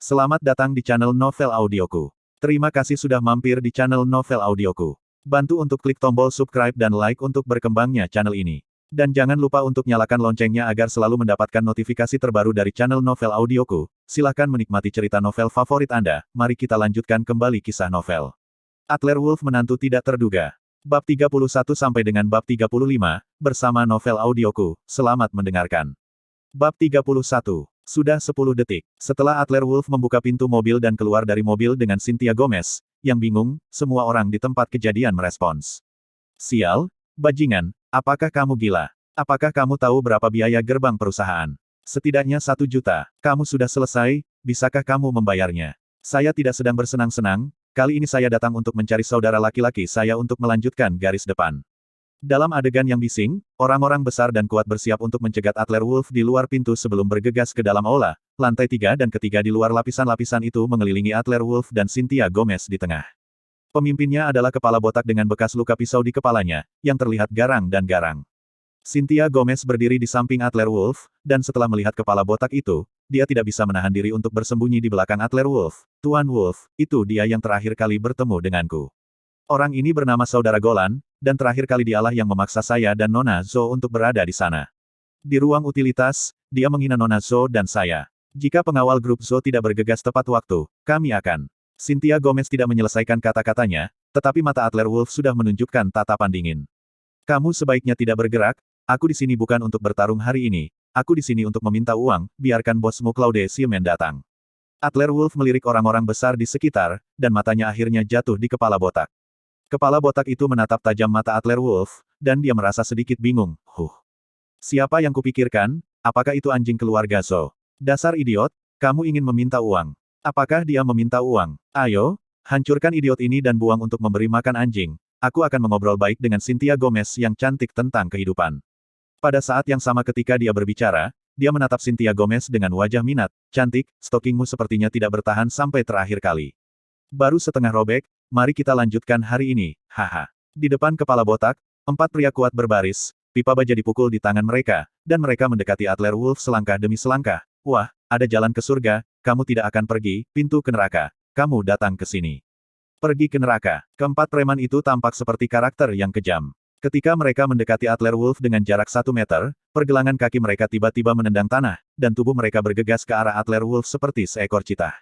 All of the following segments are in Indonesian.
Selamat datang di channel Novel Audioku. Terima kasih sudah mampir di channel Novel Audioku. Bantu untuk klik tombol subscribe dan like untuk berkembangnya channel ini. Dan jangan lupa untuk nyalakan loncengnya agar selalu mendapatkan notifikasi terbaru dari channel Novel Audioku. Silahkan menikmati cerita novel favorit Anda. Mari kita lanjutkan kembali kisah novel. Adlerwolf menantu tidak terduga. Bab 31 sampai dengan bab 35, bersama Novel Audioku. Selamat mendengarkan. Bab 31. Sudah 10 detik. Setelah Adlerwolf membuka pintu mobil dan keluar dari mobil dengan Cynthia Gomez, yang bingung, semua orang di tempat kejadian merespons. Sial, bajingan, apakah kamu gila? Apakah kamu tahu berapa biaya gerbang perusahaan? Setidaknya 1 juta. Kamu sudah selesai, bisakah kamu membayarnya? Saya tidak sedang bersenang-senang, kali ini saya datang untuk mencari saudara laki-laki saya untuk melanjutkan garis depan. Dalam adegan yang bising, orang-orang besar dan kuat bersiap untuk mencegat Adlerwolf di luar pintu sebelum bergegas ke dalam aula. Lantai 3 dan ketiga di luar lapisan-lapisan itu mengelilingi Adlerwolf dan Cynthia Gomez di tengah. Pemimpinnya adalah kepala botak dengan bekas luka pisau di kepalanya, yang terlihat garang dan garang. Cynthia Gomez berdiri di samping Adlerwolf, dan setelah melihat kepala botak itu, dia tidak bisa menahan diri untuk bersembunyi di belakang Adlerwolf. Tuan Wolf, itu dia yang terakhir kali bertemu denganku. Orang ini bernama Saudara Golan, dan terakhir kali dialah yang memaksa saya dan Nona Zo untuk berada di sana. Di ruang utilitas, dia menghina Nona Zo dan saya. Jika pengawal grup Zo tidak bergegas tepat waktu, kami akan. Cynthia Gomez tidak menyelesaikan kata-katanya, tetapi mata Adlerwolf sudah menunjukkan tatapan dingin. Kamu sebaiknya tidak bergerak, aku di sini bukan untuk bertarung hari ini, aku di sini untuk meminta uang, biarkan bosmu Claude Siemen datang. Adlerwolf melirik orang-orang besar di sekitar, dan matanya akhirnya jatuh di kepala botak. Kepala botak itu menatap tajam mata Adlerwolf, dan dia merasa sedikit bingung. Siapa yang kupikirkan? Apakah itu anjing keluarga Zo? Dasar idiot, kamu ingin meminta uang. Apakah dia meminta uang? Ayo, hancurkan idiot ini dan buang untuk memberi makan anjing. Aku akan mengobrol baik dengan Cynthia Gomez yang cantik tentang kehidupan. Pada saat yang sama ketika dia berbicara, dia menatap Cynthia Gomez dengan wajah minat. Cantik, stokingmu sepertinya tidak bertahan sampai terakhir kali. Baru setengah robek, mari kita lanjutkan hari ini, haha. Di depan kepala botak, 4 pria kuat berbaris, pipa baja dipukul di tangan mereka, dan mereka mendekati Adlerwolf selangkah demi selangkah. Wah, ada jalan ke surga, kamu tidak akan pergi, pintu ke neraka. Kamu datang ke sini. Pergi ke neraka. Keempat preman itu tampak seperti karakter yang kejam. Ketika mereka mendekati Adlerwolf dengan jarak 1 meter, pergelangan kaki mereka tiba-tiba menendang tanah, dan tubuh mereka bergegas ke arah Adlerwolf seperti seekor citah.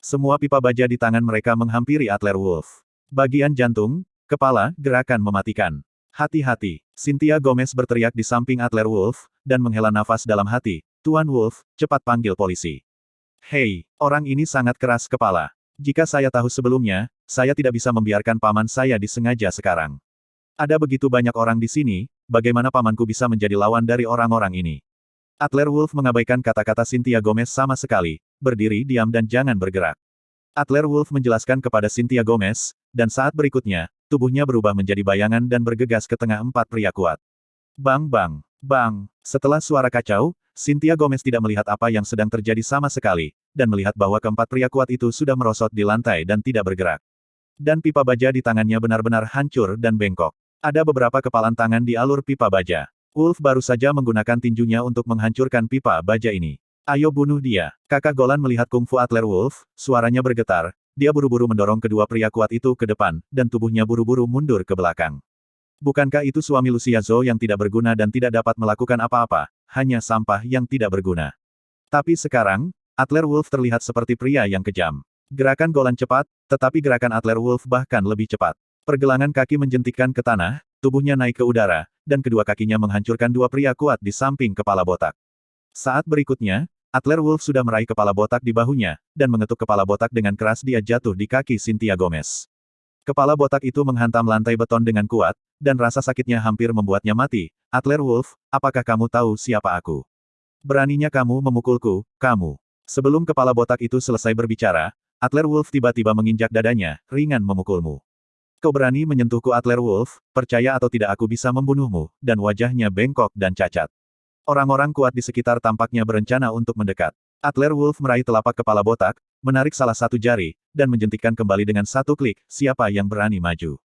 Semua pipa baja di tangan mereka menghampiri Adlerwolf. Bagian jantung, kepala, gerakan mematikan. Hati-hati, Cynthia Gomez berteriak di samping Adlerwolf, dan menghela nafas dalam hati. Tuan Wolf, cepat panggil polisi. Hei, orang ini sangat keras kepala. Jika saya tahu sebelumnya, saya tidak bisa membiarkan paman saya disengaja sekarang. Ada begitu banyak orang di sini, bagaimana pamanku bisa menjadi lawan dari orang-orang ini? Adlerwolf mengabaikan kata-kata Cynthia Gomez sama sekali. Berdiri diam dan jangan bergerak. Adlerwolf menjelaskan kepada Cynthia Gomez, dan saat berikutnya, tubuhnya berubah menjadi bayangan dan bergegas ke tengah 4 pria kuat. Bang bang, bang. Setelah suara kacau, Cynthia Gomez tidak melihat apa yang sedang terjadi sama sekali, dan melihat bahwa keempat pria kuat itu sudah merosot di lantai dan tidak bergerak. Dan pipa baja di tangannya benar-benar hancur dan bengkok. Ada beberapa kepalan tangan di alur pipa baja. Wolf baru saja menggunakan tinjunya untuk menghancurkan pipa baja ini. Ayo bunuh dia. Kakak Golan melihat kungfu Adlerwolf, suaranya bergetar, dia buru-buru mendorong kedua pria kuat itu ke depan, dan tubuhnya buru-buru mundur ke belakang. Bukankah itu suami Lucia Zo yang tidak berguna dan tidak dapat melakukan apa-apa, hanya sampah yang tidak berguna. Tapi sekarang, Adlerwolf terlihat seperti pria yang kejam. Gerakan Golan cepat, tetapi gerakan Adlerwolf bahkan lebih cepat. Pergelangan kaki menjentikkan ke tanah, tubuhnya naik ke udara, dan kedua kakinya menghancurkan 2 pria kuat di samping kepala botak. Saat berikutnya, Adlerwolf sudah meraih kepala botak di bahunya, dan mengetuk kepala botak dengan keras dia jatuh di kaki Cynthia Gomez. Kepala botak itu menghantam lantai beton dengan kuat, dan rasa sakitnya hampir membuatnya mati. Adlerwolf, apakah kamu tahu siapa aku? Beraninya kamu memukulku, kamu. Sebelum kepala botak itu selesai berbicara, Adlerwolf tiba-tiba menginjak dadanya, ringan memukulmu. Kau berani menyentuhku Adlerwolf, percaya atau tidak aku bisa membunuhmu, dan wajahnya bengkok dan cacat. Orang-orang kuat di sekitar tampaknya berencana untuk mendekat. Adlerwolf meraih telapak kepala botak, menarik salah satu jari, dan menjentikkan kembali dengan 1 klik, siapa yang berani maju.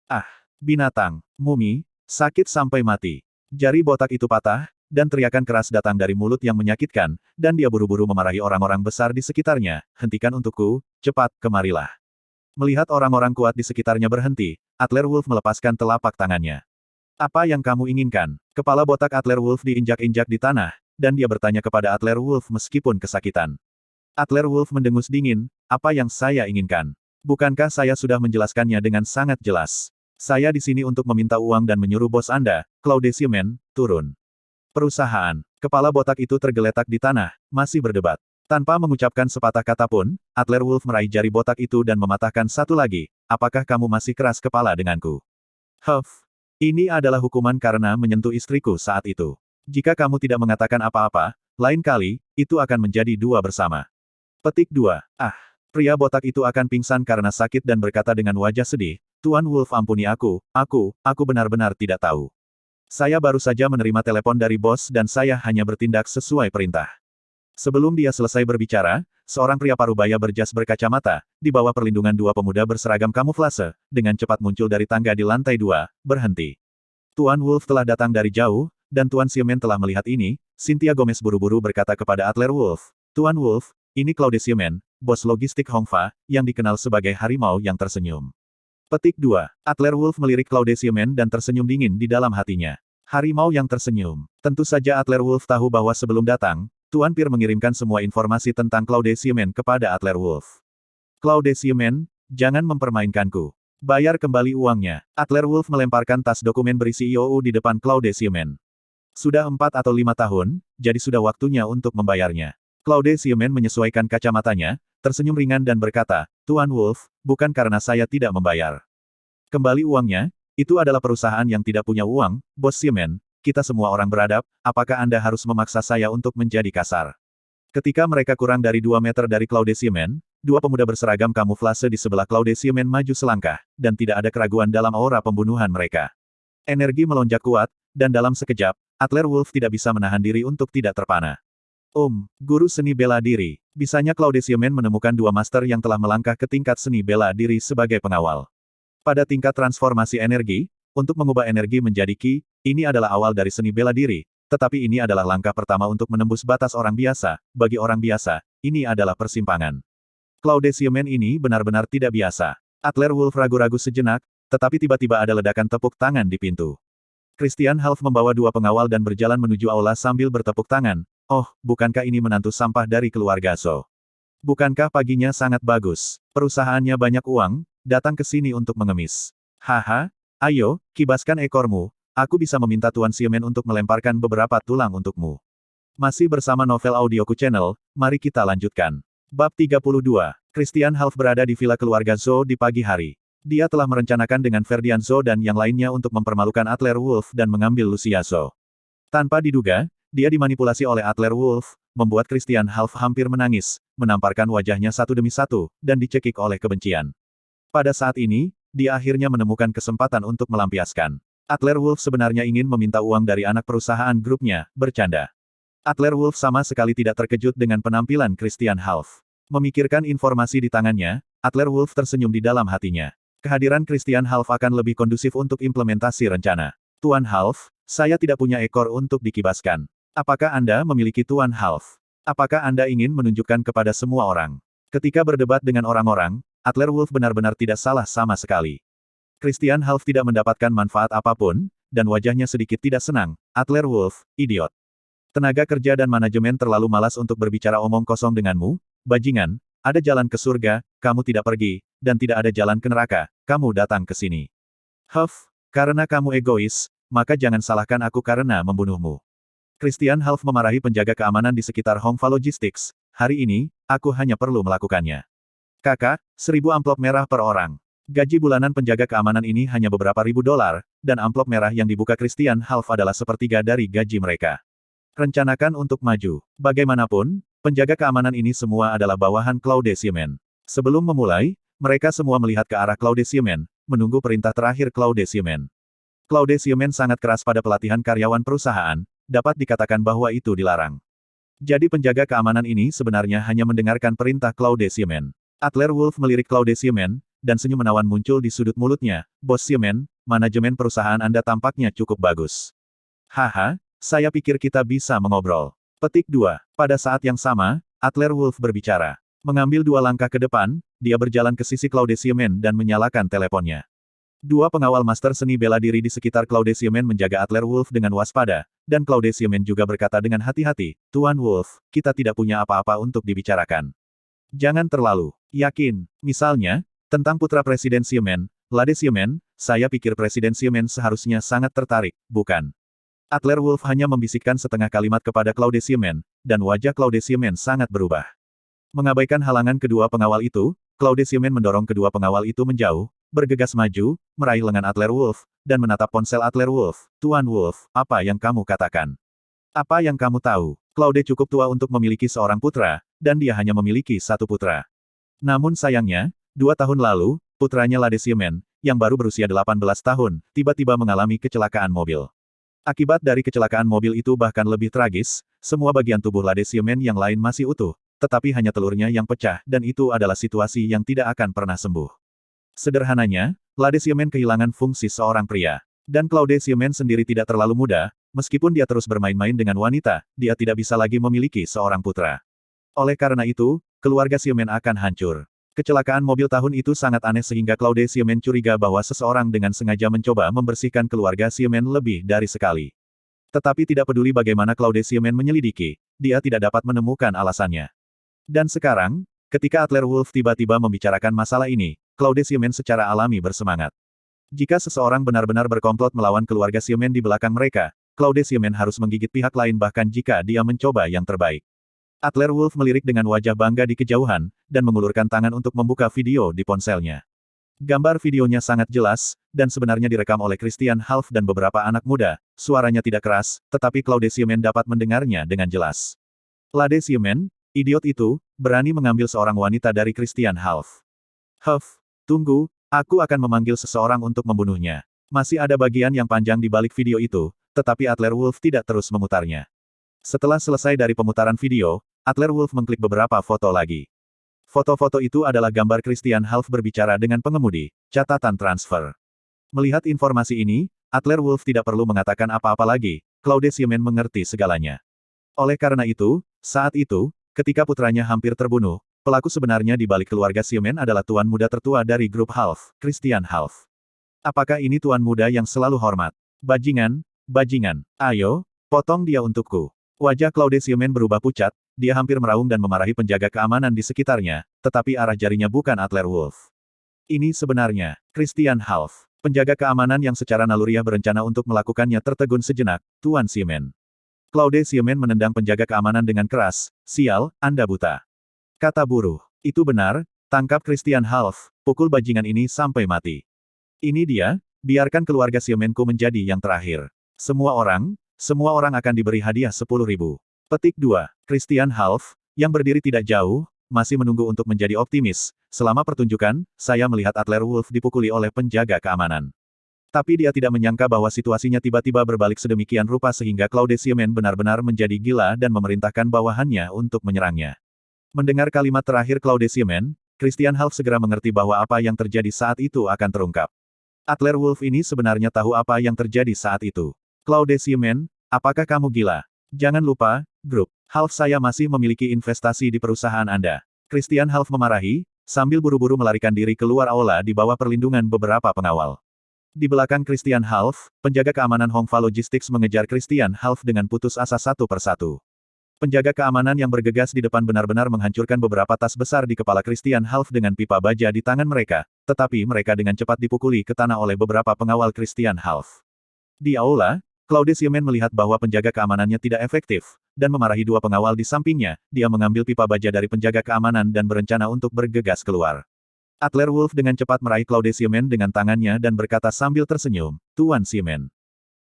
Ah, binatang, mumi, sakit sampai mati. Jari botak itu patah, dan teriakan keras datang dari mulut yang menyakitkan, dan dia buru-buru memarahi orang-orang besar di sekitarnya, hentikan untukku, cepat, kemarilah. Melihat orang-orang kuat di sekitarnya berhenti, Adler Wolf melepaskan telapak tangannya. Apa yang kamu inginkan? Kepala botak Adler Wolf diinjak-injak di tanah, dan dia bertanya kepada Adler Wolf meskipun kesakitan. Adler Wolf mendengus dingin, apa yang saya inginkan? Bukankah saya sudah menjelaskannya dengan sangat jelas? Saya di sini untuk meminta uang dan menyuruh bos Anda, Claude Siemen, turun. Perusahaan. Kepala botak itu tergeletak di tanah, masih berdebat. Tanpa mengucapkan sepatah kata pun, Adler Wolf meraih jari botak itu dan mematahkan satu lagi. Apakah kamu masih keras kepala denganku? Huff. Ini adalah hukuman karena menyentuh istriku saat itu. Jika kamu tidak mengatakan apa-apa, lain kali, itu akan menjadi dua bersama. Petik 2. Pria botak itu akan pingsan karena sakit dan berkata dengan wajah sedih, Tuan Wolf ampuni aku benar-benar tidak tahu. Saya baru saja menerima telepon dari bos dan saya hanya bertindak sesuai perintah. Sebelum dia selesai berbicara, seorang pria parubaya berjas berkacamata, di bawah perlindungan dua pemuda berseragam kamuflase, dengan cepat muncul dari tangga di lantai 2, berhenti. Tuan Wolf telah datang dari jauh, dan Tuan Siemen telah melihat ini. Cynthia Gomez buru-buru berkata kepada Adler Wolf, Tuan Wolf, ini Claude Siemen, bos logistik Hongfa, yang dikenal sebagai harimau yang tersenyum. Petik 2. Adler Wolf melirik Claude Siemen dan tersenyum dingin di dalam hatinya. Harimau yang tersenyum. Tentu saja Adler Wolf tahu bahwa sebelum datang, Tuan Pir mengirimkan semua informasi tentang Claude Siemen kepada Adler Wolf. Claude Siemen, jangan mempermainkanku. Bayar kembali uangnya. Adler Wolf melemparkan tas dokumen berisi IOU di depan Claude Siemen. Sudah 4 atau 5 tahun, jadi sudah waktunya untuk membayarnya. Claude Siemen menyesuaikan kacamatanya, tersenyum ringan dan berkata, Tuan Wolf, bukan karena saya tidak membayar. Kembali uangnya, itu adalah perusahaan yang tidak punya uang, Bos Siemen, kita semua orang beradab, apakah Anda harus memaksa saya untuk menjadi kasar? Ketika mereka kurang dari 2 meter dari Claude Siemen, dua pemuda berseragam kamuflase di sebelah Claude Siemen maju selangkah, dan tidak ada keraguan dalam aura pembunuhan mereka. Energi melonjak kuat, dan dalam sekejap, Adler Wolf tidak bisa menahan diri untuk tidak terpana. Guru seni bela diri. Bisanya Claude Siemen menemukan dua master yang telah melangkah ke tingkat seni bela diri sebagai pengawal. Pada tingkat transformasi energi, untuk mengubah energi menjadi ki, ini adalah awal dari seni bela diri, tetapi ini adalah langkah pertama untuk menembus batas orang biasa. Bagi orang biasa, ini adalah persimpangan. Claude Siemen ini benar-benar tidak biasa. Adler Wolf ragu-ragu sejenak, tetapi tiba-tiba ada ledakan tepuk tangan di pintu. Christian Half membawa dua pengawal dan berjalan menuju aula sambil bertepuk tangan. Oh, bukankah ini menantu sampah dari keluarga Zhou? Bukankah paginya sangat bagus? Perusahaannya banyak uang, datang ke sini untuk mengemis. Haha, ayo, kibaskan ekormu, aku bisa meminta Tuan Siemen untuk melemparkan beberapa tulang untukmu. Masih bersama Novel Audioku Channel, mari kita lanjutkan. Bab 32, Christian Half berada di villa keluarga Zhou di pagi hari. Dia telah merencanakan dengan Ferdian Zhou dan yang lainnya untuk mempermalukan Adler Wolf dan mengambil Lucia Zhou. Tanpa diduga, dia dimanipulasi oleh Adler Wolf, membuat Christian Half hampir menangis, menamparkan wajahnya satu demi satu, dan dicekik oleh kebencian. Pada saat ini, dia akhirnya menemukan kesempatan untuk melampiaskan. Adler Wolf sebenarnya ingin meminta uang dari anak perusahaan grupnya, bercanda. Adler Wolf sama sekali tidak terkejut dengan penampilan Christian Half. Memikirkan informasi di tangannya, Adler Wolf tersenyum di dalam hatinya. Kehadiran Christian Half akan lebih kondusif untuk implementasi rencana. Tuan Half, saya tidak punya ekor untuk dikibaskan. Apakah Anda memiliki Tuan Half? Apakah Anda ingin menunjukkan kepada semua orang? Ketika berdebat dengan orang-orang, Adler Wolf benar-benar tidak salah sama sekali. Christian Half tidak mendapatkan manfaat apapun, dan wajahnya sedikit tidak senang. Adler Wolf, idiot. Tenaga kerja dan manajemen terlalu malas untuk berbicara omong kosong denganmu, bajingan, ada jalan ke surga, kamu tidak pergi, dan tidak ada jalan ke neraka, kamu datang ke sini. Huff, karena kamu egois, maka jangan salahkan aku karena membunuhmu. Christian Half memarahi penjaga keamanan di sekitar Hongfa Logistics. Hari ini, aku hanya perlu melakukannya. Kakak, 1000 amplop merah per orang. Gaji bulanan penjaga keamanan ini hanya beberapa ribu dolar, dan amplop merah yang dibuka Christian Half adalah sepertiga dari gaji mereka. Rencanakan untuk maju. Bagaimanapun, penjaga keamanan ini semua adalah bawahan Claude Siemen. Sebelum memulai, mereka semua melihat ke arah Claude Siemen, menunggu perintah terakhir Claude Siemen. Claude Siemen sangat keras pada pelatihan karyawan perusahaan, dapat dikatakan bahwa itu dilarang. Jadi penjaga keamanan ini sebenarnya hanya mendengarkan perintah Claude Siemen. Adler Wolf melirik Claude Siemen, dan senyum menawan muncul di sudut mulutnya. Bos Siemen, manajemen perusahaan Anda tampaknya cukup bagus. Haha, saya pikir kita bisa mengobrol. Petik 2. Pada saat yang sama, Adler Wolf berbicara. Mengambil 2 langkah ke depan, dia berjalan ke sisi Claudeciemen dan menyalakan teleponnya. 2 pengawal master seni bela diri di sekitar Claudeciemen menjaga Adler Wolf dengan waspada, dan Claudeciemen juga berkata dengan hati-hati, Tuan Wolf, kita tidak punya apa-apa untuk dibicarakan. Jangan terlalu yakin. Misalnya, tentang putra Presiden Siemen, Lade Siemen, saya pikir Presiden Siemen seharusnya sangat tertarik, bukan? Adler Wolf hanya membisikkan setengah kalimat kepada Claudeciemen, dan wajah Claudeciemen sangat berubah. Mengabaikan halangan kedua pengawal itu, Claudeciemen mendorong kedua pengawal itu menjauh, bergegas maju, meraih lengan Adler Wolf, dan menatap ponsel Adler Wolf. Tuan Wolf, apa yang kamu katakan? Apa yang kamu tahu? Claude cukup tua untuk memiliki seorang putra, dan dia hanya memiliki 1 putra. Namun sayangnya, 2 tahun lalu, putranya Lade Siemen, yang baru berusia 18 tahun, tiba-tiba mengalami kecelakaan mobil. Akibat dari kecelakaan mobil itu bahkan lebih tragis, semua bagian tubuh Lade Siemen yang lain masih utuh, tetapi hanya telurnya yang pecah dan itu adalah situasi yang tidak akan pernah sembuh. Sederhananya, Lade Siemen kehilangan fungsi seorang pria. Dan Claude Siemen sendiri tidak terlalu muda, meskipun dia terus bermain-main dengan wanita, dia tidak bisa lagi memiliki seorang putra. Oleh karena itu, keluarga Siemen akan hancur. Kecelakaan mobil tahun itu sangat aneh sehingga Claude Siemen curiga bahwa seseorang dengan sengaja mencoba membersihkan keluarga Siemen lebih dari sekali. Tetapi tidak peduli bagaimana Claude Siemen menyelidiki, dia tidak dapat menemukan alasannya. Dan sekarang, ketika Adler Wolf tiba-tiba membicarakan masalah ini, Claude Siemen secara alami bersemangat. Jika seseorang benar-benar berkomplot melawan keluarga Siemen di belakang mereka, Claude Siemen harus menggigit pihak lain bahkan jika dia mencoba yang terbaik. Adler Wolf melirik dengan wajah bangga di kejauhan, dan mengulurkan tangan untuk membuka video di ponselnya. Gambar videonya sangat jelas, dan sebenarnya direkam oleh Christian Half dan beberapa anak muda, suaranya tidak keras, tetapi Claude Siemen dapat mendengarnya dengan jelas. Lade Siemen, idiot itu, berani mengambil seorang wanita dari Christian Half. Huff, tunggu, aku akan memanggil seseorang untuk membunuhnya. Masih ada bagian yang panjang di balik video itu, tetapi Adler Wolf tidak terus memutarnya. Setelah selesai dari pemutaran video, Adler Wolf mengklik beberapa foto lagi. Foto-foto itu adalah gambar Christian Half berbicara dengan pengemudi, catatan transfer. Melihat informasi ini, Adler Wolf tidak perlu mengatakan apa-apa lagi, Claude Siemen mengerti segalanya. Oleh karena itu, saat itu, ketika putranya hampir terbunuh, pelaku sebenarnya di balik keluarga Siemen adalah tuan muda tertua dari grup Half, Christian Half. Apakah ini tuan muda yang selalu hormat? Bajingan, bajingan, ayo, potong dia untukku. Wajah Claude Siemen berubah pucat, dia hampir meraung dan memarahi penjaga keamanan di sekitarnya, tetapi arah jarinya bukan Adler Wolf. Ini sebenarnya, Christian Half, penjaga keamanan yang secara naluriah berencana untuk melakukannya tertegun sejenak, Tuan Siemen. Claude Siemen menendang penjaga keamanan dengan keras, sial, Anda buta. Kata buruh, itu benar, tangkap Christian Half, pukul bajingan ini sampai mati. Ini dia, biarkan keluarga Siemenku menjadi yang terakhir. Semua orang akan diberi hadiah 10.000. Petik 2. Christian Half, yang berdiri tidak jauh, masih menunggu untuk menjadi optimis. Selama pertunjukan, saya melihat Adler Wolf dipukuli oleh penjaga keamanan. Tapi dia tidak menyangka bahwa situasinya tiba-tiba berbalik sedemikian rupa sehingga Claude Siemen benar-benar menjadi gila dan memerintahkan bawahannya untuk menyerangnya. Mendengar kalimat terakhir Claude Siemen, Christian Half segera mengerti bahwa apa yang terjadi saat itu akan terungkap. Adler Wolf ini sebenarnya tahu apa yang terjadi saat itu. Claude Siemen, apakah kamu gila? Jangan lupa, grup Half saya masih memiliki investasi di perusahaan Anda. Christian Half memarahi, sambil buru-buru melarikan diri keluar aula di bawah perlindungan beberapa pengawal. Di belakang Christian Half, penjaga keamanan Hongfa Logistics mengejar Christian Half dengan putus asa satu persatu. Penjaga keamanan yang bergegas di depan benar-benar menghancurkan beberapa tas besar di kepala Christian Half dengan pipa baja di tangan mereka, tetapi mereka dengan cepat dipukuli ke tanah oleh beberapa pengawal Christian Half. Di aula, Claude Siemen melihat bahwa penjaga keamanannya tidak efektif, dan memarahi 2 pengawal di sampingnya, dia mengambil pipa baja dari penjaga keamanan dan berencana untuk bergegas keluar. Adler Wolf dengan cepat meraih Claude Siemen dengan tangannya dan berkata sambil tersenyum, Tuan Siemen.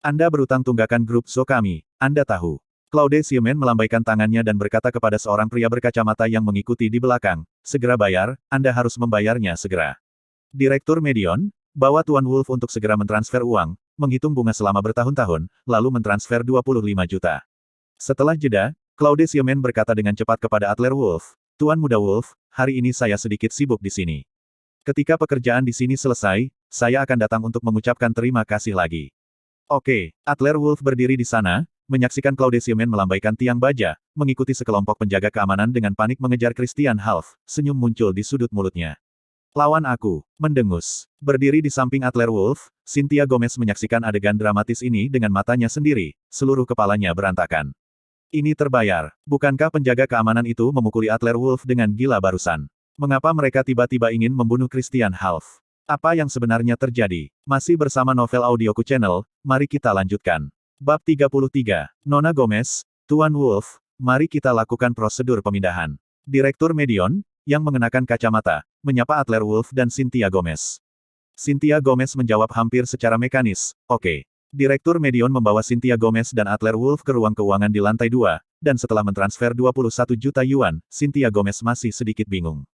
Anda berutang tunggakan grup So kami, Anda tahu. Claude Siemen melambaikan tangannya dan berkata kepada seorang pria berkacamata yang mengikuti di belakang, segera bayar, Anda harus membayarnya segera. Direktur Medion, bawa Tuan Wolf untuk segera mentransfer uang, menghitung bunga selama bertahun-tahun, lalu mentransfer 25 juta. Setelah jeda, Claude Siemen berkata dengan cepat kepada Adler Wolf, Tuan Muda Wolf, hari ini saya sedikit sibuk di sini. Ketika pekerjaan di sini selesai, saya akan datang untuk mengucapkan terima kasih lagi. Oke, Adler Wolf berdiri di sana, menyaksikan Claude Siemen melambaikan tiang baja, mengikuti sekelompok penjaga keamanan dengan panik mengejar Christian Half, senyum muncul di sudut mulutnya. Lawan aku, mendengus. Berdiri di samping Adler Wolf, Cynthia Gomez menyaksikan adegan dramatis ini dengan matanya sendiri, seluruh kepalanya berantakan. Ini terbayar. Bukankah penjaga keamanan itu memukuli Adler Wolf dengan gila barusan? Mengapa mereka tiba-tiba ingin membunuh Christian Half? Apa yang sebenarnya terjadi? Masih bersama Novel Audioku Channel, mari kita lanjutkan. Bab 33, Nona Gomez, Tuan Wolf, mari kita lakukan prosedur pemindahan. Direktur Medion, yang mengenakan kacamata, menyapa Adler Wolf dan Cynthia Gomez. Cynthia Gomez menjawab hampir secara mekanis, oke. Direktur Medion membawa Cynthia Gomez dan Adler Wolf ke ruang keuangan di lantai 2, dan setelah mentransfer 21 juta yuan, Cynthia Gomez masih sedikit bingung.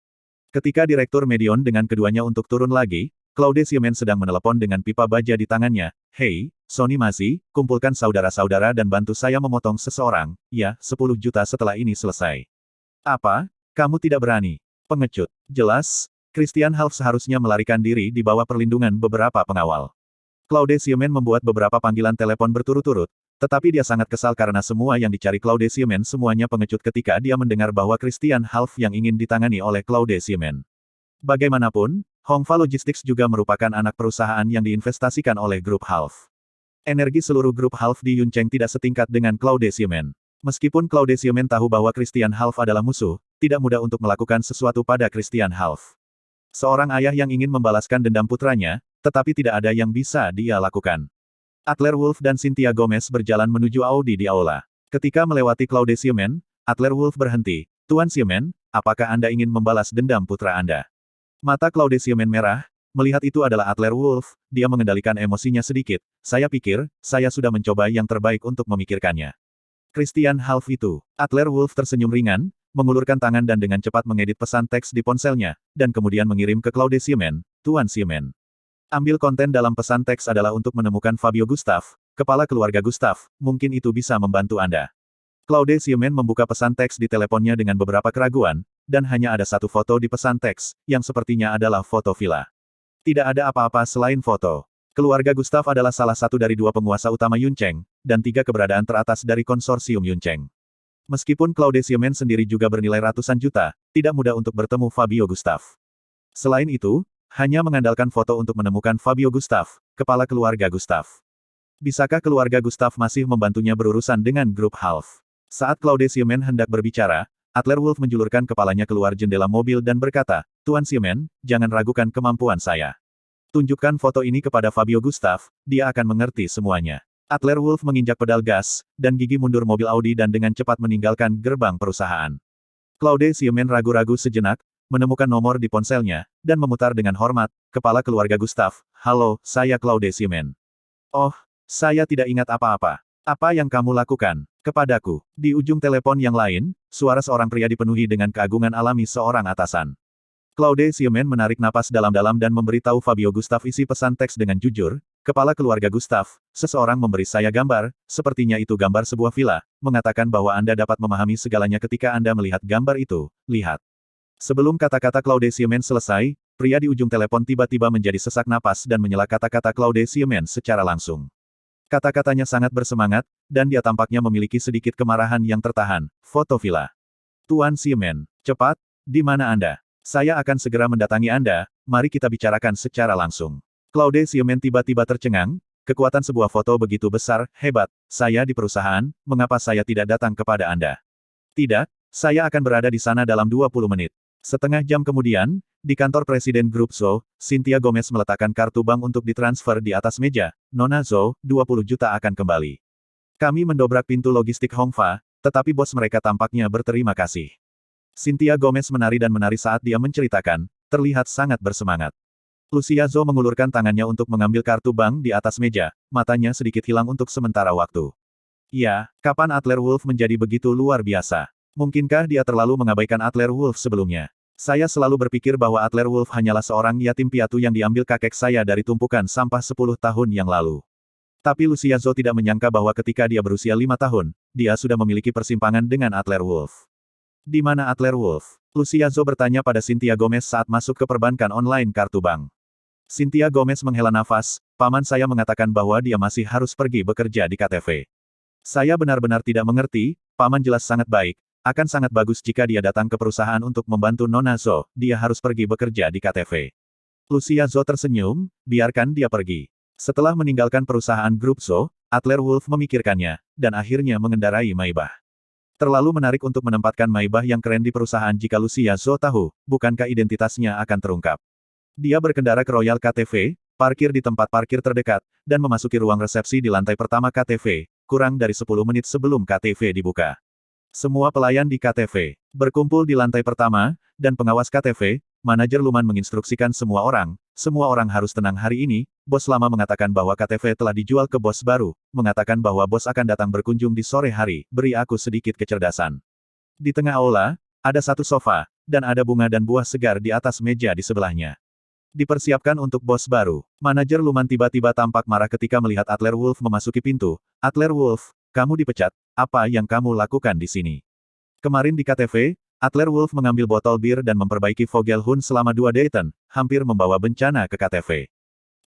Ketika Direktur Medion dengan keduanya untuk turun lagi, Claude Siemen sedang menelepon dengan pipa baja di tangannya. Hei, Sony Masi, kumpulkan saudara-saudara dan bantu saya memotong seseorang, ya, 10 juta setelah ini selesai. Apa? Kamu tidak berani? Pengecut. Jelas, Christian Half seharusnya melarikan diri di bawah perlindungan beberapa pengawal. Claude Siemen membuat beberapa panggilan telepon berturut-turut, tetapi dia sangat kesal karena semua yang dicari Claude Siemen semuanya pengecut ketika dia mendengar bahwa Christian Half yang ingin ditangani oleh Claude Siemen. Bagaimanapun, Hongfa Logistics juga merupakan anak perusahaan yang diinvestasikan oleh grup Half. Energi seluruh grup Half di Yuncheng tidak setingkat dengan Claude Siemen. Meskipun Claude Siemen tahu bahwa Christian Half adalah musuh, tidak mudah untuk melakukan sesuatu pada Christian Half. Seorang ayah yang ingin membalaskan dendam putranya, tetapi tidak ada yang bisa dia lakukan. Adler Wolf dan Cynthia Gomez berjalan menuju Audi di aula. Ketika melewati Claude Siemen, Adler Wolf berhenti. Tuan Siemen, apakah Anda ingin membalas dendam putra Anda? Mata Claude Siemen merah, melihat itu adalah Adler Wolf, dia mengendalikan emosinya sedikit. Saya pikir, saya sudah mencoba yang terbaik untuk memikirkannya. Christian Half itu. Adler Wolf tersenyum ringan, mengulurkan tangan dan dengan cepat mengedit pesan teks di ponselnya, dan kemudian mengirim ke Claude Siemen, Tuan Siemen. Ambil konten dalam pesan teks adalah untuk menemukan Fabio Gustav, kepala keluarga Gustav, mungkin itu bisa membantu Anda. Claude Siemen membuka pesan teks di teleponnya dengan beberapa keraguan, dan hanya ada satu foto di pesan teks, yang sepertinya adalah foto villa. Tidak ada apa-apa selain foto. Keluarga Gustav adalah salah satu dari dua penguasa utama Yuncheng, dan tiga keberadaan teratas dari konsorsium Yuncheng. Meskipun Claude Siemen sendiri juga bernilai ratusan juta, tidak mudah untuk bertemu Fabio Gustav. Selain itu, hanya mengandalkan foto untuk menemukan Fabio Gustav, kepala keluarga Gustav. Bisakah keluarga Gustav masih membantunya berurusan dengan grup Half? Saat Claude Siemen hendak berbicara, Adler Wolf menjulurkan kepalanya keluar jendela mobil dan berkata, Tuan Siemen, jangan ragukan kemampuan saya. Tunjukkan foto ini kepada Fabio Gustav, dia akan mengerti semuanya. Adler Wolf menginjak pedal gas, dan gigi mundur mobil Audi dan dengan cepat meninggalkan gerbang perusahaan. Claude Siemen ragu-ragu sejenak, menemukan nomor di ponselnya, dan memutar dengan hormat, kepala keluarga Gustav, halo, saya Claude Siemen. Oh, saya tidak ingat apa-apa. Apa yang kamu lakukan? Kepadaku. Di ujung telepon yang lain, suara seorang pria dipenuhi dengan keagungan alami seorang atasan. Claude Siemen menarik napas dalam-dalam dan memberitahu Fabio Gustav isi pesan teks dengan jujur, kepala keluarga Gustav, seseorang memberi saya gambar, sepertinya itu gambar sebuah villa, mengatakan bahwa Anda dapat memahami segalanya ketika Anda melihat gambar itu, lihat. Sebelum kata-kata Claude Siemen selesai, pria di ujung telepon tiba-tiba menjadi sesak napas dan menyela kata-kata Claude Siemen secara langsung. Kata-katanya sangat bersemangat, dan dia tampaknya memiliki sedikit kemarahan yang tertahan. Foto villa. Tuan Siemen, cepat, di mana Anda? Saya akan segera mendatangi Anda, mari kita bicarakan secara langsung. Claude Siemen tiba-tiba tercengang, kekuatan sebuah foto begitu besar, hebat, saya di perusahaan, mengapa saya tidak datang kepada Anda? Tidak, saya akan berada di sana dalam 20 menit. Setengah jam kemudian, di kantor Presiden Grup Zhou, Cynthia Gomez meletakkan kartu bank untuk ditransfer di atas meja. Nona Zhou, 20 juta akan kembali. Kami mendobrak pintu logistik Hongfa, tetapi bos mereka tampaknya berterima kasih. Cynthia Gomez menari dan menari saat dia menceritakan, terlihat sangat bersemangat. Lucia Zhou mengulurkan tangannya untuk mengambil kartu bank di atas meja, matanya sedikit hilang untuk sementara waktu. Ya, kapan Adler Wolf menjadi begitu luar biasa? Mungkinkah dia terlalu mengabaikan Adler Wolf sebelumnya? Saya selalu berpikir bahwa Adler Wolf hanyalah seorang yatim piatu yang diambil kakek saya dari tumpukan sampah 10 tahun yang lalu. Tapi Lucia Zhou tidak menyangka bahwa ketika dia berusia 5 tahun, dia sudah memiliki persimpangan dengan Adler Wolf. Di mana Adler Wolf? Lucia Zhou bertanya pada Cynthia Gomez saat masuk ke perbankan online kartu bank. Cynthia Gomez menghela nafas, paman saya mengatakan bahwa dia masih harus pergi bekerja di KTV. Saya benar-benar tidak mengerti, Paman jelas sangat baik. Akan sangat bagus jika dia datang ke perusahaan untuk membantu Nona Zhou, dia harus pergi bekerja di KTV. Lucia Zhou tersenyum, biarkan dia pergi. Setelah meninggalkan perusahaan grup Zhou, Adler Wolf memikirkannya, dan akhirnya mengendarai Maybach. Terlalu menarik untuk menempatkan Maybach yang keren di perusahaan jika Lucia Zhou tahu, bukankah identitasnya akan terungkap. Dia berkendara ke Royal KTV, parkir di tempat parkir terdekat, dan memasuki ruang resepsi di lantai pertama KTV, kurang dari 10 menit sebelum KTV dibuka. Semua pelayan di KTV berkumpul di lantai pertama, dan pengawas KTV, manajer Luman menginstruksikan semua orang harus tenang hari ini. Bos lama mengatakan bahwa KTV telah dijual ke bos baru, mengatakan bahwa bos akan datang berkunjung di sore hari, beri aku sedikit kecerdasan. Di tengah aula, ada satu sofa, dan ada bunga dan buah segar di atas meja di sebelahnya. Dipersiapkan untuk bos baru. Manajer Luman tiba-tiba tampak marah ketika melihat Adler Wolf memasuki pintu. Adler Wolf, kamu dipecat, apa yang kamu lakukan di sini? Kemarin di KTV, Adler Wolf mengambil botol bir dan memperbaiki Vogelhund selama 2 Dayton, hampir membawa bencana ke KTV.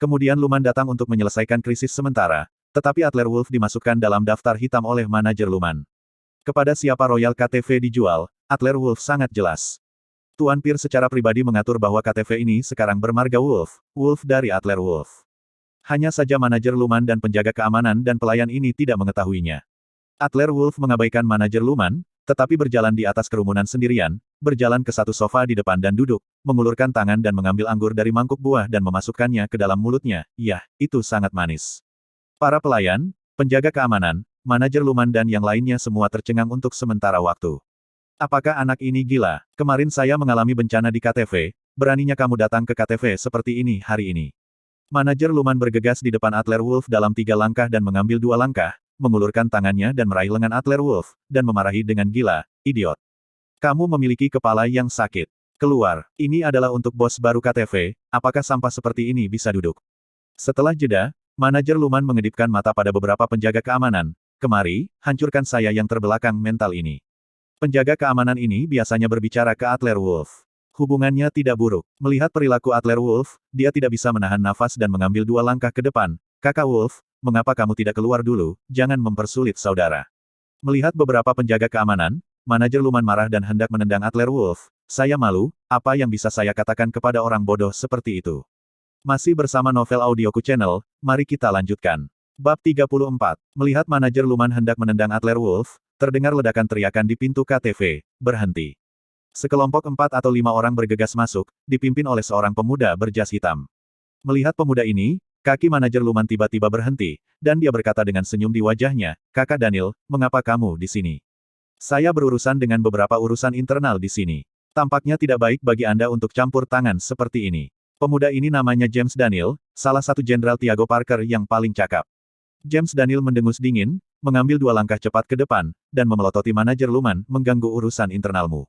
Kemudian Luman datang untuk menyelesaikan krisis sementara, tetapi Adler Wolf dimasukkan dalam daftar hitam oleh manajer Luman. Kepada siapa Royal KTV dijual, Adler Wolf sangat jelas. Tuan Pir secara pribadi mengatur bahwa KTV ini sekarang bermarga Wolf dari Adler Wolf. Hanya saja manajer Luman dan penjaga keamanan dan pelayan ini tidak mengetahuinya. Adler Wolf mengabaikan manajer Luman, tetapi berjalan di atas kerumunan sendirian, berjalan ke satu sofa di depan dan duduk, mengulurkan tangan dan mengambil anggur dari mangkuk buah dan memasukkannya ke dalam mulutnya. Yah, itu sangat manis. Para pelayan, penjaga keamanan, manajer Luman dan yang lainnya semua tercengang untuk sementara waktu. Apakah anak ini gila? Kemarin saya mengalami bencana di KTV, beraninya kamu datang ke KTV seperti ini hari ini. Manajer Luman bergegas di depan Adler Wolf dalam 3 langkah dan mengambil 2 langkah, mengulurkan tangannya dan meraih lengan Adler Wolf, dan memarahi dengan gila, idiot. Kamu memiliki kepala yang sakit. Keluar, ini adalah untuk bos baru KTV, apakah sampah seperti ini bisa duduk? Setelah jeda, manajer Luman mengedipkan mata pada beberapa penjaga keamanan. Kemari, hancurkan saya yang terbelakang mental ini. Penjaga keamanan ini biasanya berbicara ke Adler Wolf. Hubungannya tidak buruk. Melihat perilaku Adler Wolf, dia tidak bisa menahan nafas dan mengambil 2 langkah ke depan. Kakak Wolf, mengapa kamu tidak keluar dulu, jangan mempersulit saudara. Melihat beberapa penjaga keamanan, manajer Luman marah dan hendak menendang Adler Wolf. Saya malu, apa yang bisa saya katakan kepada orang bodoh seperti itu? Masih bersama Novel Audioku Channel, mari kita lanjutkan. Bab 34. Melihat manajer Luman hendak menendang Adler Wolf, terdengar ledakan teriakan di pintu KTV, berhenti. Sekelompok 4 atau 5 orang bergegas masuk, dipimpin oleh seorang pemuda berjas hitam. Melihat pemuda ini, kaki manajer Luman tiba-tiba berhenti, dan dia berkata dengan senyum di wajahnya, Kakak Daniel, mengapa kamu di sini? Saya berurusan dengan beberapa urusan internal di sini. Tampaknya tidak baik bagi Anda untuk campur tangan seperti ini. Pemuda ini namanya James Daniel, salah satu Jenderal Tiago Parker yang paling cakap. James Daniel mendengus dingin, mengambil 2 langkah cepat ke depan, dan memelototi manajer Luman, mengganggu urusan internalmu.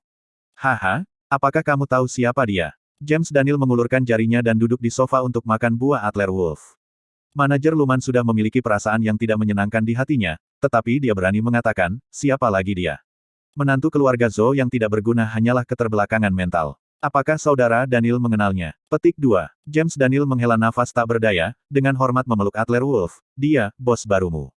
Haha, apakah kamu tahu siapa dia? James Daniel mengulurkan jarinya dan duduk di sofa untuk makan buah Adler Wolf. Manajer Luman sudah memiliki perasaan yang tidak menyenangkan di hatinya, tetapi dia berani mengatakan, siapa lagi dia? Menantu keluarga Zhou yang tidak berguna hanyalah keterbelakangan mental. Apakah saudara Daniel mengenalnya? Petik 2. James Daniel menghela nafas tak berdaya, dengan hormat memeluk Adler Wolf. Dia, bos barumu.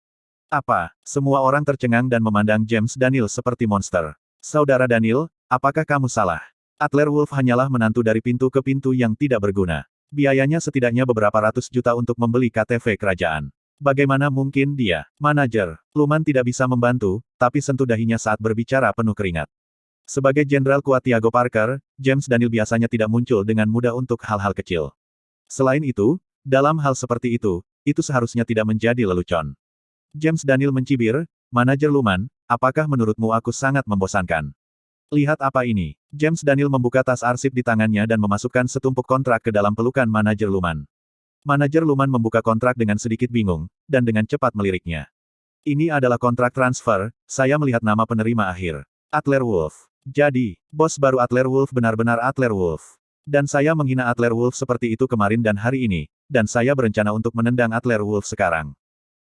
Apa? Semua orang tercengang dan memandang James Daniel seperti monster. Saudara Daniel, apakah kamu salah? Adler Wolf hanyalah menantu dari pintu ke pintu yang tidak berguna. Biayanya setidaknya beberapa ratus juta untuk membeli KTV kerajaan. Bagaimana mungkin dia, manajer, Luman tidak bisa membantu, tapi sentuh dahinya saat berbicara penuh keringat. Sebagai Jenderal kuat Tiago Parker, James Daniel biasanya tidak muncul dengan mudah untuk hal-hal kecil. Selain itu, dalam hal seperti itu seharusnya tidak menjadi lelucon. James Daniel mencibir, manajer Luman, apakah menurutmu aku sangat membosankan? Lihat apa ini. James Daniel membuka tas arsip di tangannya dan memasukkan setumpuk kontrak ke dalam pelukan manajer Luman. Manajer Luman membuka kontrak dengan sedikit bingung, dan dengan cepat meliriknya. Ini adalah kontrak transfer, saya melihat nama penerima akhir. Adler Wolf. Jadi, bos baru Adler Wolf benar-benar Adler Wolf. Dan saya menghina Adler Wolf seperti itu kemarin dan hari ini, dan saya berencana untuk menendang Adler Wolf sekarang.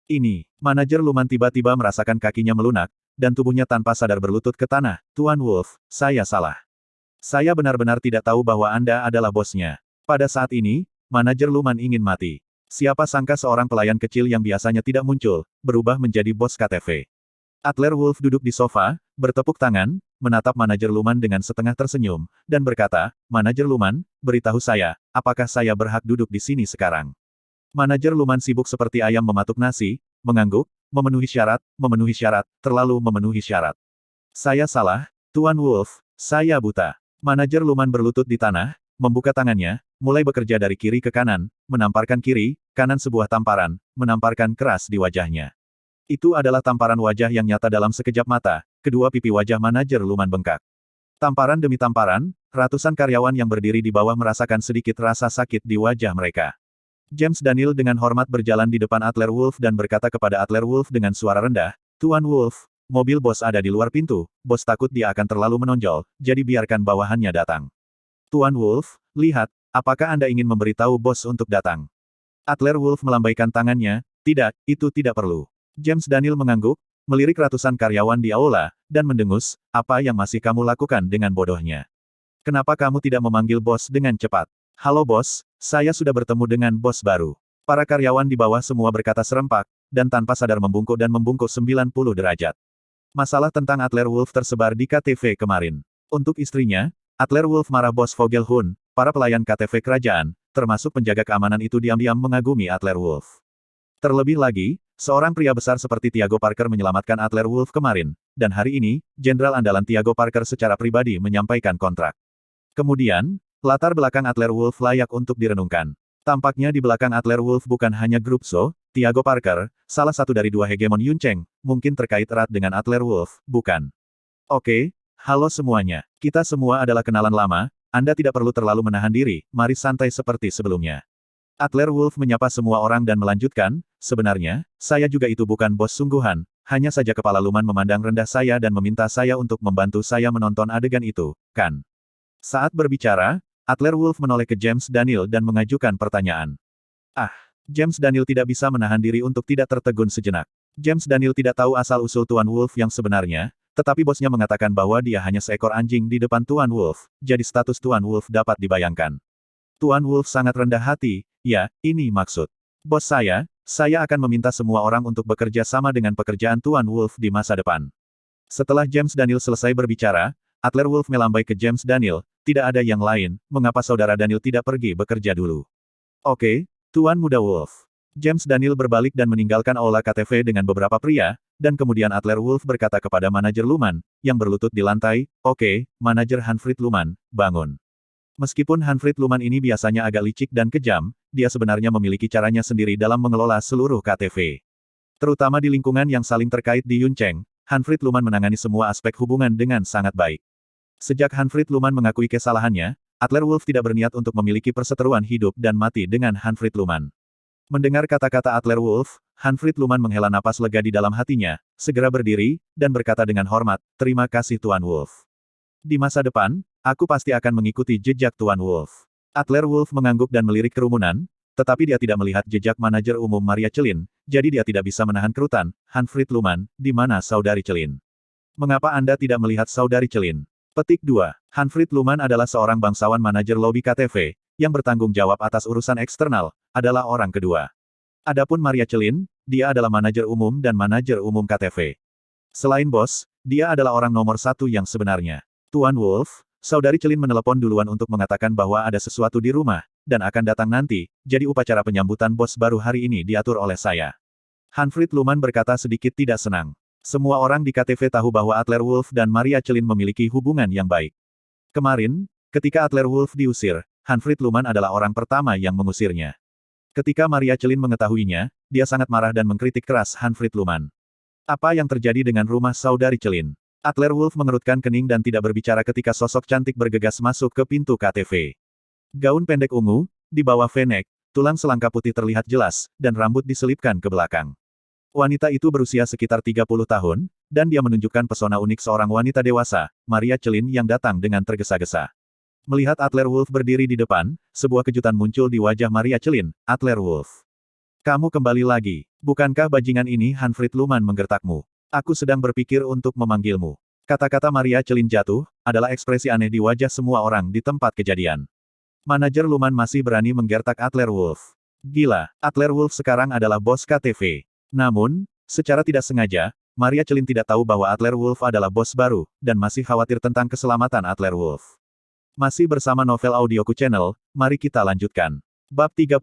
Ini, manajer Luman tiba-tiba merasakan kakinya melunak, dan tubuhnya tanpa sadar berlutut ke tanah. Tuan Wolf, saya salah. Saya benar-benar tidak tahu bahwa Anda adalah bosnya. Pada saat ini, manajer Luman ingin mati. Siapa sangka seorang pelayan kecil yang biasanya tidak muncul, berubah menjadi bos KTV. Adler Wolf duduk di sofa, bertepuk tangan, menatap manajer Luman dengan setengah tersenyum, dan berkata, "Manajer Luman, beritahu saya, apakah saya berhak duduk di sini sekarang?" Manajer Luman sibuk seperti ayam mematuk nasi, mengangguk, memenuhi syarat, terlalu memenuhi syarat. "Saya salah, Tuan Wolf, saya buta." Manajer Luman berlutut di tanah, membuka tangannya, mulai bekerja dari kiri ke kanan, menamparkan kiri, kanan sebuah tamparan, menamparkan keras di wajahnya. Itu adalah tamparan wajah yang nyata dalam sekejap mata, kedua pipi wajah manajer Luman bengkak. Tamparan demi tamparan, ratusan karyawan yang berdiri di bawah merasakan sedikit rasa sakit di wajah mereka. James Daniel dengan hormat berjalan di depan Adler Wolf dan berkata kepada Adler Wolf dengan suara rendah, "Tuan Wolf, mobil bos ada di luar pintu, bos takut dia akan terlalu menonjol, jadi biarkan bawahannya datang." "Tuan Wolf, lihat, apakah Anda ingin memberitahu bos untuk datang?" Adler Wolf melambaikan tangannya, "Tidak, itu tidak perlu." James Daniel mengangguk, melirik ratusan karyawan di aula, dan mendengus, "Apa yang masih kamu lakukan dengan bodohnya? Kenapa kamu tidak memanggil bos dengan cepat?" "Halo bos, saya sudah bertemu dengan bos baru." Para karyawan di bawah semua berkata serempak, dan tanpa sadar membungkuk 90 derajat. Masalah tentang Adler Wolf tersebar di KTV kemarin. Untuk istrinya, Adler Wolf marah bos Vogelhund, para pelayan KTV kerajaan, termasuk penjaga keamanan itu diam-diam mengagumi Adler Wolf. Terlebih lagi, seorang pria besar seperti Tiago Parker menyelamatkan Adler Wolf kemarin, dan hari ini, Jenderal andalan Tiago Parker secara pribadi menyampaikan kontrak. Kemudian, latar belakang Adler Wolf layak untuk direnungkan. Tampaknya di belakang Adler Wolf bukan hanya grup Zhou, Tiago Parker, salah satu dari dua hegemon Yuncheng, mungkin terkait erat dengan Adler Wolf, bukan? Oke, halo semuanya. Kita semua adalah kenalan lama, Anda tidak perlu terlalu menahan diri, mari santai seperti sebelumnya. Adler Wolf menyapa semua orang dan melanjutkan, "Sebenarnya, saya juga itu bukan bos sungguhan, hanya saja kepala Luman memandang rendah saya dan meminta saya untuk membantu saya menonton adegan itu, kan?" Saat berbicara, Adler Wolf menoleh ke James Daniel dan mengajukan pertanyaan. James Daniel tidak bisa menahan diri untuk tidak tertegun sejenak. James Daniel tidak tahu asal-usul Tuan Wolf yang sebenarnya, tetapi bosnya mengatakan bahwa dia hanya seekor anjing di depan Tuan Wolf, jadi status Tuan Wolf dapat dibayangkan. Tuan Wolf sangat rendah hati, "Ya, ini maksud bos saya akan meminta semua orang untuk bekerja sama dengan pekerjaan Tuan Wolf di masa depan." Setelah James Daniel selesai berbicara, Adler Wolf melambai ke James Daniel, "Tidak ada yang lain, mengapa saudara Daniel tidak pergi bekerja dulu?" "Oke, Tuan Muda Wolf." James Daniel berbalik dan meninggalkan aula KTV dengan beberapa pria, dan kemudian Adler Wolf berkata kepada manajer Luman, yang berlutut di lantai, "Oke, manajer Hanfried Luman, bangun." Meskipun Hanfried Luman ini biasanya agak licik dan kejam, dia sebenarnya memiliki caranya sendiri dalam mengelola seluruh KTV. Terutama di lingkungan yang saling terkait di Yuncheng, Hanfried Luman menangani semua aspek hubungan dengan sangat baik. Sejak Hanfried Luman mengakui kesalahannya, Adler Wolf tidak berniat untuk memiliki perseteruan hidup dan mati dengan Hanfried Luman. Mendengar kata-kata Adler Wolf, Hanfried Luman menghela napas lega di dalam hatinya, segera berdiri, dan berkata dengan hormat, "Terima kasih Tuan Wolf. Di masa depan, aku pasti akan mengikuti jejak Tuan Wolf." Adler Wolf mengangguk dan melirik kerumunan, tetapi dia tidak melihat jejak manajer umum Maria Celin, jadi dia tidak bisa menahan kerutan. "Hanfried Luman, di mana saudari Celin? Mengapa Anda tidak melihat saudari Celin?" Petik 2. Hanfried Luman adalah seorang bangsawan manajer lobi KTV, yang bertanggung jawab atas urusan eksternal, adalah orang kedua. Adapun Maria Celin, dia adalah manajer umum dan manajer umum KTV. Selain bos, dia adalah orang nomor satu yang sebenarnya. "Tuan Wolf, saudari Celin menelepon duluan untuk mengatakan bahwa ada sesuatu di rumah, dan akan datang nanti, jadi upacara penyambutan bos baru hari ini diatur oleh saya." Hanfried Luman berkata sedikit tidak senang. Semua orang di KTV tahu bahwa Adler Wolf dan Maria Celin memiliki hubungan yang baik. Kemarin, ketika Adler Wolf diusir, Hanfried Luman adalah orang pertama yang mengusirnya. Ketika Maria Celin mengetahuinya, dia sangat marah dan mengkritik keras Hanfried Luman. "Apa yang terjadi dengan rumah saudari Celin?" Adler Wolf mengerutkan kening dan tidak berbicara ketika sosok cantik bergegas masuk ke pintu KTV. Gaun pendek ungu, di bawah V-neck, tulang selangka putih terlihat jelas, dan rambut diselipkan ke belakang. Wanita itu berusia sekitar 30 tahun, dan dia menunjukkan pesona unik seorang wanita dewasa, Maria Celin yang datang dengan tergesa-gesa. Melihat Adler Wolf berdiri di depan, sebuah kejutan muncul di wajah Maria Celin. "Adler Wolf. Kamu kembali lagi. Bukankah bajingan ini Hanfried Luman menggertakmu? Aku sedang berpikir untuk memanggilmu." Kata-kata Maria Celin jatuh, adalah ekspresi aneh di wajah semua orang di tempat kejadian. Manajer Luman masih berani menggertak Adler Wolf. Gila, Adler Wolf sekarang adalah bos KTV. Namun, secara tidak sengaja, Maria Celin tidak tahu bahwa Adler Wolf adalah bos baru, dan masih khawatir tentang keselamatan Adler Wolf. Masih bersama Novel Audioku Channel, mari kita lanjutkan. Bab 35.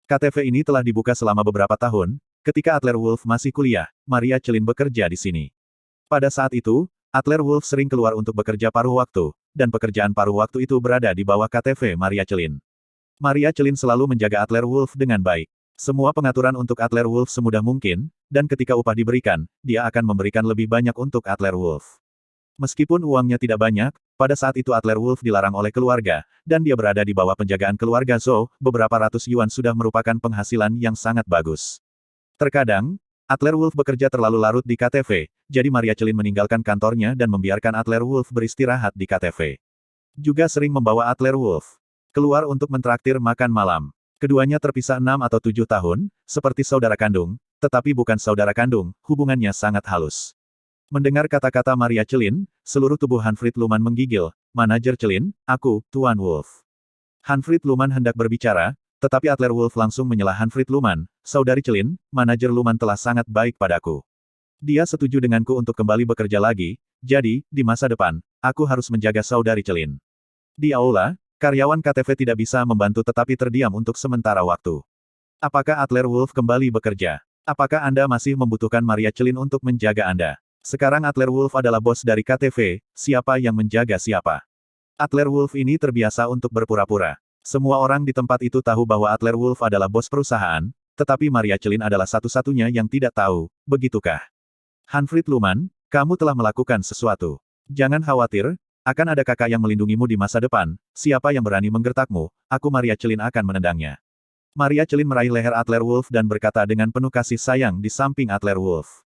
KTV ini telah dibuka selama beberapa tahun, ketika Adler Wolf masih kuliah, Maria Celin bekerja di sini. Pada saat itu, Adler Wolf sering keluar untuk bekerja paruh waktu, dan pekerjaan paruh waktu itu berada di bawah KTV Maria Celin. Maria Celin selalu menjaga Adler Wolf dengan baik. Semua pengaturan untuk Adler Wolf semudah mungkin, dan ketika upah diberikan, dia akan memberikan lebih banyak untuk Adler Wolf. Meskipun uangnya tidak banyak, pada saat itu Adler Wolf dilarang oleh keluarga, dan dia berada di bawah penjagaan keluarga Zhou, beberapa ratus yuan sudah merupakan penghasilan yang sangat bagus. Terkadang, Adler Wolf bekerja terlalu larut di KTV, jadi Maria Celin meninggalkan kantornya dan membiarkan Adler Wolf beristirahat di KTV. Juga sering membawa Adler Wolf keluar untuk mentraktir makan malam. Keduanya terpisah 6 atau 7 tahun, seperti saudara kandung, tetapi bukan saudara kandung, hubungannya sangat halus. Mendengar kata-kata Maria Celin, seluruh tubuh Hanfried Luman menggigil. Manajer Celin, aku, Tuan Wolf. Hanfried Luman hendak berbicara, tetapi Adler Wolf langsung menyela Hanfried Luman. Saudari Celin, manajer Luman telah sangat baik padaku. Dia setuju denganku untuk kembali bekerja lagi, jadi, di masa depan, aku harus menjaga saudari Celin. Di aula, karyawan KTV tidak bisa membantu tetapi terdiam untuk sementara waktu. Apakah Adler Wolf kembali bekerja? Apakah Anda masih membutuhkan Maria Celin untuk menjaga Anda? Sekarang Adler Wolf adalah bos dari KTV, siapa yang menjaga siapa? Adler Wolf ini terbiasa untuk berpura-pura. Semua orang di tempat itu tahu bahwa Adler Wolf adalah bos perusahaan, tetapi Maria Celin adalah satu-satunya yang tidak tahu, begitukah? Hanfried Luman, kamu telah melakukan sesuatu. Jangan khawatir, akan ada kakak yang melindungimu di masa depan, siapa yang berani menggertakmu, aku Maria Celin akan menendangnya. Maria Celin meraih leher Adler Wolf dan berkata dengan penuh kasih sayang di samping Adler Wolf.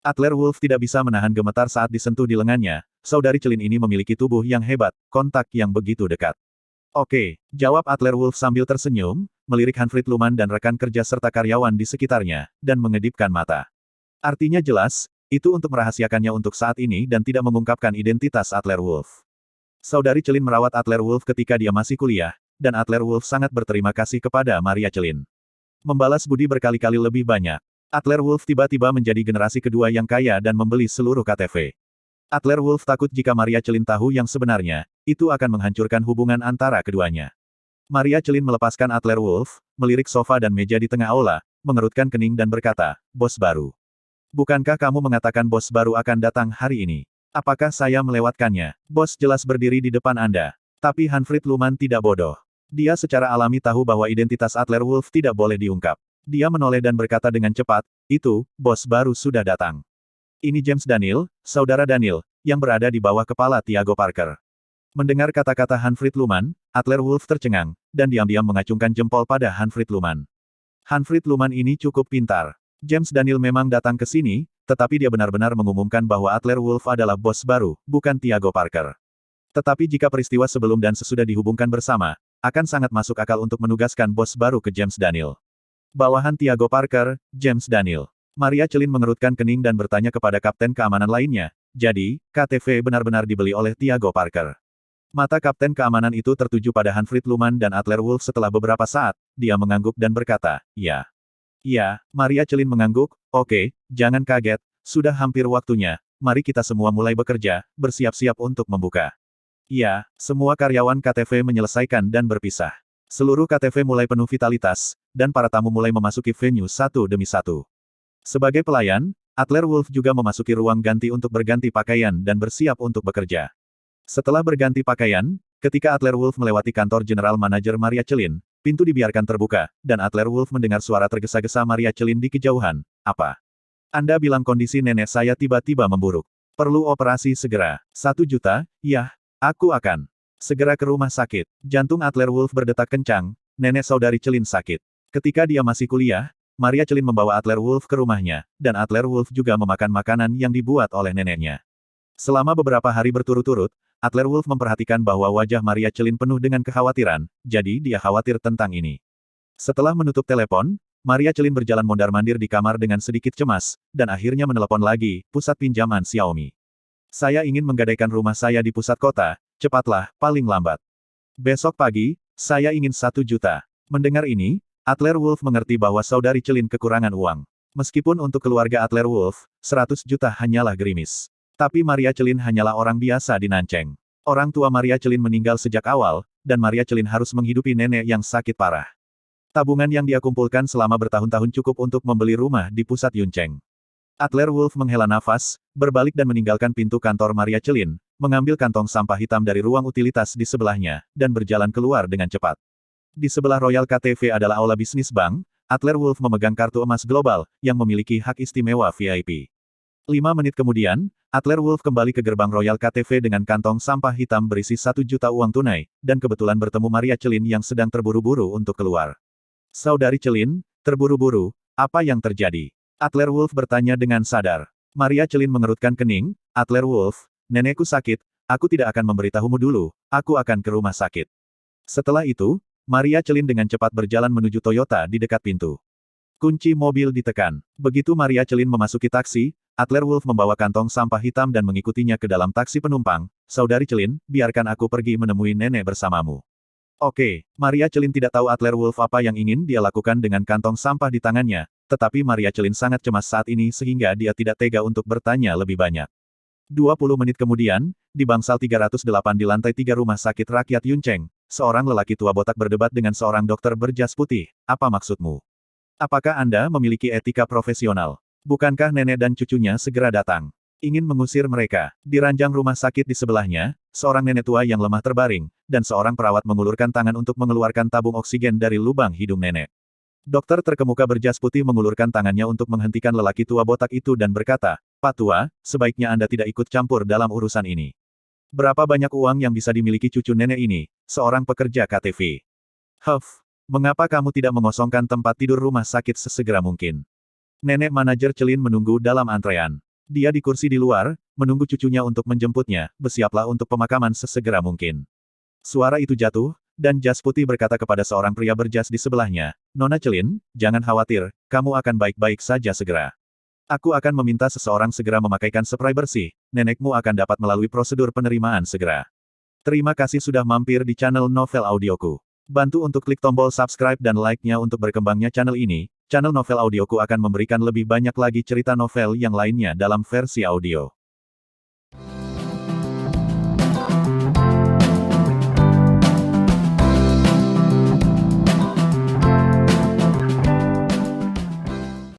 Adler Wolf tidak bisa menahan gemetar saat disentuh di lengannya, saudari Celin ini memiliki tubuh yang hebat, kontak yang begitu dekat. Oke, jawab Adler Wolf sambil tersenyum, melirik Hanfried Luman dan rekan kerja serta karyawan di sekitarnya, dan mengedipkan mata. Artinya jelas, itu untuk merahasiakannya untuk saat ini dan tidak mengungkapkan identitas Adler Wolf. Saudari Celin merawat Adler Wolf ketika dia masih kuliah, dan Adler Wolf sangat berterima kasih kepada Maria Celin. Membalas budi berkali-kali lebih banyak. Adler Wolf tiba-tiba menjadi generasi kedua yang kaya dan membeli seluruh KTV. Adler Wolf takut jika Maria Celin tahu yang sebenarnya, itu akan menghancurkan hubungan antara keduanya. Maria Celin melepaskan Adler Wolf, melirik sofa dan meja di tengah aula, mengerutkan kening dan berkata, bos baru. Bukankah kamu mengatakan bos baru akan datang hari ini? Apakah saya melewatkannya? Bos jelas berdiri di depan Anda. Tapi Hanfried Luman tidak bodoh. Dia secara alami tahu bahwa identitas Adler Wolf tidak boleh diungkap. Dia menoleh dan berkata dengan cepat, itu, bos baru sudah datang. Ini James Daniel, saudara Daniel, yang berada di bawah kepala Tiago Parker. Mendengar kata-kata Hanfried Luman, Adler Wolf tercengang, dan diam-diam mengacungkan jempol pada Hanfried Luman. Hanfried Luman ini cukup pintar. James Daniel memang datang ke sini, tetapi dia benar-benar mengumumkan bahwa Adler Wolf adalah bos baru, bukan Tiago Parker. Tetapi jika peristiwa sebelum dan sesudah dihubungkan bersama, akan sangat masuk akal untuk menugaskan bos baru ke James Daniel. Bawahan Tiago Parker, James Daniel. Maria Celin mengerutkan kening dan bertanya kepada kapten keamanan lainnya, jadi, KTV benar-benar dibeli oleh Tiago Parker. Mata kapten keamanan itu tertuju pada Hanfried Luman dan Adler Wolf setelah beberapa saat, dia mengangguk dan berkata, ya. Ya, Maria Celin mengangguk, oke, jangan kaget, sudah hampir waktunya, mari kita semua mulai bekerja, bersiap-siap untuk membuka. Ya, semua karyawan KTV menyelesaikan dan berpisah. Seluruh KTV mulai penuh vitalitas, dan para tamu mulai memasuki venue satu demi satu. Sebagai pelayan, Adler Wolf juga memasuki ruang ganti untuk berganti pakaian dan bersiap untuk bekerja. Setelah berganti pakaian, ketika Adler Wolf melewati kantor General Manager Maria Celin, pintu dibiarkan terbuka, dan Adler Wolf mendengar suara tergesa-gesa Maria Celin di kejauhan. Apa? Anda bilang kondisi nenek saya tiba-tiba memburuk. Perlu operasi segera. 1 juta, yah, aku akan segera ke rumah sakit. Jantung Adler Wolf berdetak kencang, nenek saudari Celin sakit. Ketika dia masih kuliah, Maria Celin membawa Adler Wolf ke rumahnya, dan Adler Wolf juga memakan makanan yang dibuat oleh neneknya. Selama beberapa hari berturut-turut, Adler Wolf memperhatikan bahwa wajah Maria Celin penuh dengan kekhawatiran, jadi dia khawatir tentang ini. Setelah menutup telepon, Maria Celin berjalan mondar-mandir di kamar dengan sedikit cemas, dan akhirnya menelepon lagi, pusat pinjaman Xiaomi. Saya ingin menggadaikan rumah saya di pusat kota, cepatlah, paling lambat. Besok pagi, saya ingin 1 juta. Mendengar ini, Adler Wolf mengerti bahwa saudari Celin kekurangan uang. Meskipun untuk keluarga Adler Wolf, 100 juta hanyalah gerimis. Tapi Maria Celin hanyalah orang biasa di Nancheng. Orang tua Maria Celin meninggal sejak awal, dan Maria Celin harus menghidupi nenek yang sakit parah. Tabungan yang dia kumpulkan selama bertahun-tahun cukup untuk membeli rumah di pusat Yuncheng. Adler Wolf menghela nafas, berbalik dan meninggalkan pintu kantor Maria Celin, mengambil kantong sampah hitam dari ruang utilitas di sebelahnya, dan berjalan keluar dengan cepat. Di sebelah Royal KTV adalah aula bisnis bank. Adler Wolf memegang kartu emas global, yang memiliki hak istimewa VIP. 5 menit kemudian, Adler Wolf kembali ke gerbang Royal KTV dengan kantong sampah hitam berisi 1 juta uang tunai, dan kebetulan bertemu Maria Celin yang sedang terburu-buru untuk keluar. Saudari Celin, terburu-buru, apa yang terjadi? Adler Wolf bertanya dengan sadar. Maria Celin mengerutkan kening. Adler Wolf, nenekku sakit, aku tidak akan memberitahumu dulu, aku akan ke rumah sakit. Setelah itu, Maria Celin dengan cepat berjalan menuju Toyota di dekat pintu. Kunci mobil ditekan. Begitu Maria Celin memasuki taksi, Adler Wolf membawa kantong sampah hitam dan mengikutinya ke dalam taksi penumpang. Saudari Celin, biarkan aku pergi menemui nenek bersamamu. Oke, Maria Celin tidak tahu Adler Wolf apa yang ingin dia lakukan dengan kantong sampah di tangannya, tetapi Maria Celin sangat cemas saat ini sehingga dia tidak tega untuk bertanya lebih banyak. 20 menit kemudian, di bangsal 308 di lantai 3 rumah sakit rakyat Yuncheng, seorang lelaki tua botak berdebat dengan seorang dokter berjas putih. Apa maksudmu? Apakah Anda memiliki etika profesional? Bukankah nenek dan cucunya segera datang? Ingin mengusir mereka. Di ranjang rumah sakit di sebelahnya, seorang nenek tua yang lemah terbaring, dan seorang perawat mengulurkan tangan untuk mengeluarkan tabung oksigen dari lubang hidung nenek. Dokter terkemuka berjas putih mengulurkan tangannya untuk menghentikan lelaki tua botak itu dan berkata, Pak Tua, sebaiknya Anda tidak ikut campur dalam urusan ini. Berapa banyak uang yang bisa dimiliki cucu nenek ini, seorang pekerja KTV? Mengapa kamu tidak mengosongkan tempat tidur rumah sakit sesegera mungkin? Nenek manajer Celin menunggu dalam antrean. Dia di kursi di luar, menunggu cucunya untuk menjemputnya, bersiaplah untuk pemakaman sesegera mungkin. Suara itu jatuh, dan jas putih berkata kepada seorang pria berjas di sebelahnya, Nona Celin, jangan khawatir, kamu akan baik-baik saja segera. Aku akan meminta seseorang segera memakaikan spray bersih, nenekmu akan dapat melalui prosedur penerimaan segera. Terima kasih sudah mampir di channel Novel Audioku. Bantu untuk klik tombol subscribe dan like-nya untuk berkembangnya channel ini. Channel Novel Audioku akan memberikan lebih banyak lagi cerita novel yang lainnya dalam versi audio.